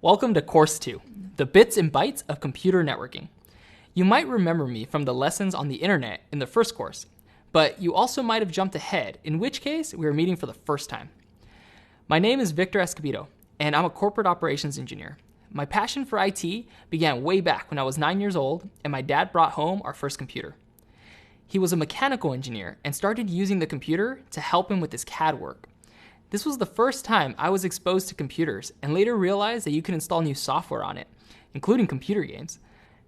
Welcome to Course 2, the bits and bytes of computer networking. You might remember me from the lessons on the internet in the first course, but you also might have jumped ahead, in which case we are meeting for the first time. My name is Victor Escobedo, and I'm a corporate operations engineer. My passion for IT began way back when I was 9 years old, and my dad brought home our first computer. He was a mechanical engineer and started using the computer to help him with his CAD work. This was the first time I was exposed to computers and later realized that you could install new software on it, including computer games.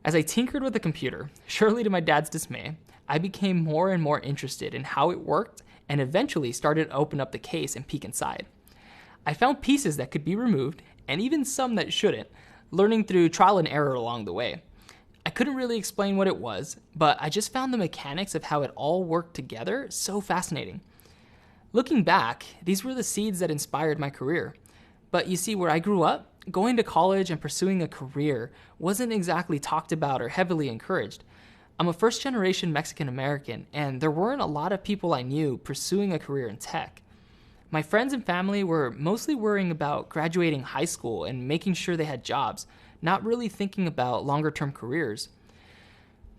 As I tinkered with the computer, surely to my dad's dismay, I became more and more interested in how it worked and eventually started to open up the case and peek inside. I found pieces that could be removed and even some that shouldn't, learning through trial and error along the way. I couldn't really explain what it was, but I just found the mechanics of how it all worked together so fascinating. Looking back, these were the seeds that inspired my career. But you see, where I grew up, going to college and pursuing a career wasn't exactly talked about or heavily encouraged. I'm a first-generation Mexican American, and there weren't a lot of people I knew pursuing a career in tech. My friends and family were mostly worrying about graduating high school and making sure they had jobs, not really thinking about longer-term careers.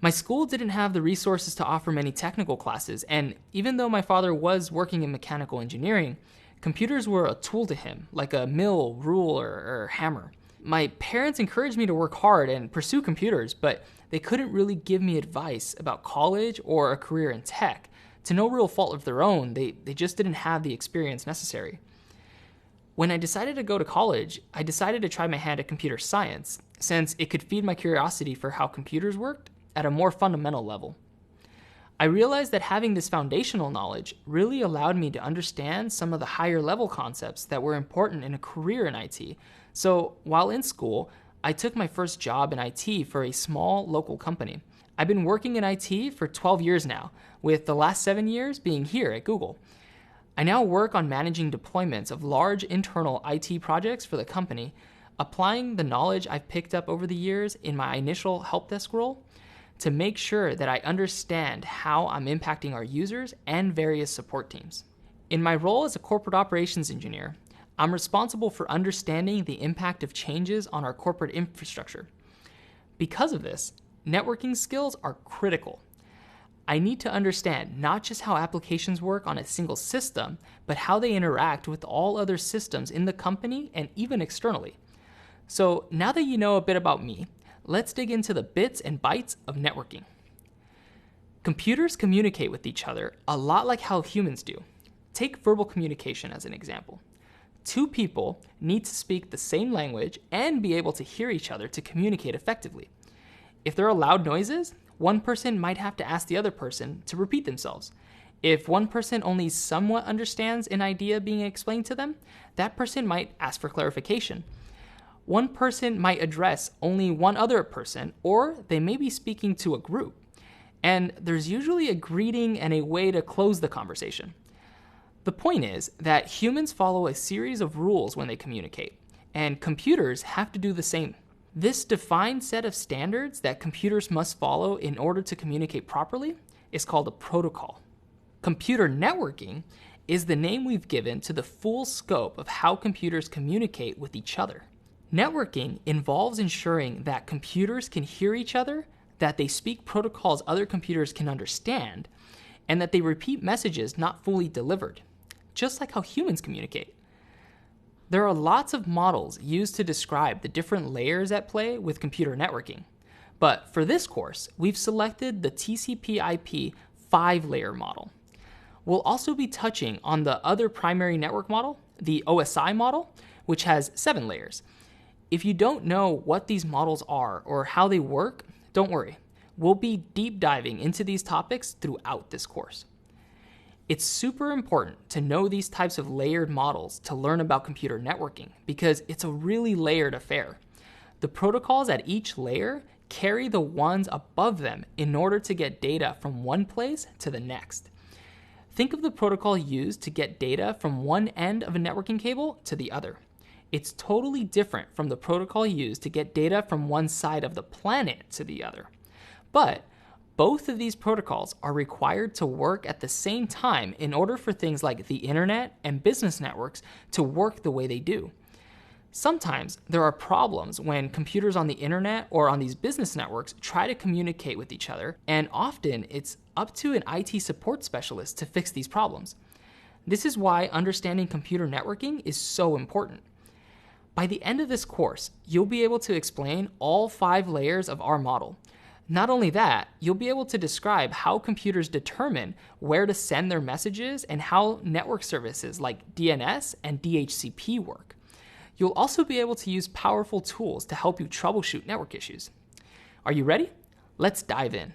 My school didn't have the resources to offer many technical classes, and even though my father was working in mechanical engineering, computers were a tool to him, like a mill, ruler, or hammer. My parents encouraged me to work hard and pursue computers, but they couldn't really give me advice about college or a career in tech. To no real fault of their own, they just didn't have the experience necessary. When I decided to go to college, I decided to try my hand at computer science, since it could feed my curiosity for how computers worked at a more fundamental level. I realized that having this foundational knowledge really allowed me to understand some of the higher level concepts that were important in a career in IT. So while in school, I took my first job in IT for a small local company. I've been working in IT for 12 years now, with the last 7 years being here at Google. I now work on managing deployments of large internal IT projects for the company, applying the knowledge I've picked up over the years in my initial help desk role to make sure that I understand how I'm impacting our users and various support teams. In my role as a corporate operations engineer, I'm responsible for understanding the impact of changes on our corporate infrastructure. Because of this, networking skills are critical. I need to understand not just how applications work on a single system, but how they interact with all other systems in the company and even externally. So now that you know a bit about me, let's dig into the bits and bytes of networking. Computers communicate with each other a lot like how humans do. Take verbal communication as an example. Two people need to speak the same language and be able to hear each other to communicate effectively. If there are loud noises, one person might have to ask the other person to repeat themselves. If one person only somewhat understands an idea being explained to them, that person might ask for clarification. One person might address only one other person, or they may be speaking to a group. And there's usually a greeting and a way to close the conversation. The point is that humans follow a series of rules when they communicate, and computers have to do the same. This defined set of standards that computers must follow in order to communicate properly is called a protocol. Computer networking is the name we've given to the full scope of how computers communicate with each other. Networking involves ensuring that computers can hear each other, that they speak protocols other computers can understand, and that they repeat messages not fully delivered, just like how humans communicate. There are lots of models used to describe the different layers at play with computer networking, but for this course, we've selected the TCP/IP 5-layer model. We'll also be touching on the other primary network model, the OSI model, which has 7 layers. If you don't know what these models are or how they work, don't worry. We'll be deep diving into these topics throughout this course. It's super important to know these types of layered models to learn about computer networking because it's a really layered affair. The protocols at each layer carry the ones above them in order to get data from one place to the next. Think of the protocol used to get data from one end of a networking cable to the other. It's totally different from the protocol used to get data from one side of the planet to the other. But both of these protocols are required to work at the same time in order for things like the internet and business networks to work the way they do. Sometimes there are problems when computers on the internet or on these business networks try to communicate with each other, and often it's up to an IT support specialist to fix these problems. This is why understanding computer networking is so important. By the end of this course, you'll be able to explain all 5 layers of our model. Not only that, you'll be able to describe how computers determine where to send their messages and how network services like DNS and DHCP work. You'll also be able to use powerful tools to help you troubleshoot network issues. Are you ready? Let's dive in.